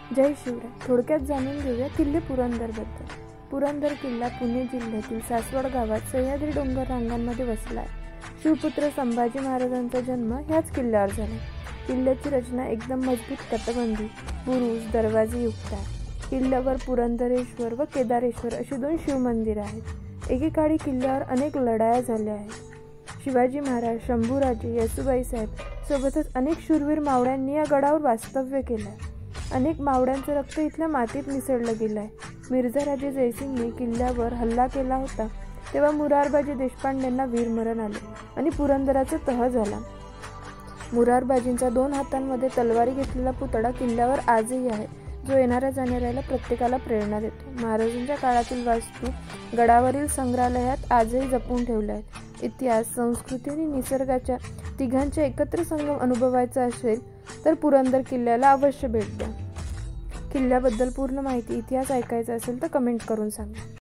जय शिवराय. थोडक्यात जाणून घेऊया किल्ले पुरंदरबद्दल. पुरंदर किल्ला पुणे जिल्ह्यातील सासवड गावात सह्याद्री डोंगर रांगांमध्ये वसला आहे. शिवपुत्र संभाजी महाराजांचा जन्म ह्याच किल्ल्यावर झाला. किल्ल्याची रचना एकदम मजबूत तटबंदी, बुरुज, दरवाजे युक्त आहे. किल्ल्यावर पुरंदरेश्वर व केदारेश्वर अशी 2 शिवमंदिरे आहेत. एकेकाळी किल्ल्यावर अनेक लढाया झाल्या आहेत. शिवाजी महाराज, शंभूराजे, येसुबाई साहेब सोबतच अनेक शूरवीर मावळ्यांनी या गडावर वास्तव्य केलं आहे. अनेक मावळ्यांचं रक्त इथल्या मातीत मिसळलं गेलं आहे. मिर्झाराजे जयसिंगने किल्ल्यावर हल्ला केला होता तेव्हा मुरारबाजी देशपांडेंना वीरमरण आले आणि पुरंदराचा तह झाला. मुरारबाजींचा 2 हातांमध्ये तलवारी घेतलेला पुतळा किल्ल्यावर आजही आहे, जो येणाऱ्या जाणाऱ्याला प्रत्येकाला प्रेरणा देतो. महाराजांच्या काळातील वास्तू गडावरील संग्रहालयात आजही जपून ठेवल्या आहेत. इतिहास, संस्कृती आणि निसर्गाच्या तिघांचा एकत्र संगम अनुभवायचा असेल तर पुरंदर किल्ल्याला अवश्य भेट द्या. किल्ल्याबद्दल पूर्ण माहिती, इतिहास ऐकायचा असेल तर कमेंट करून सांगा.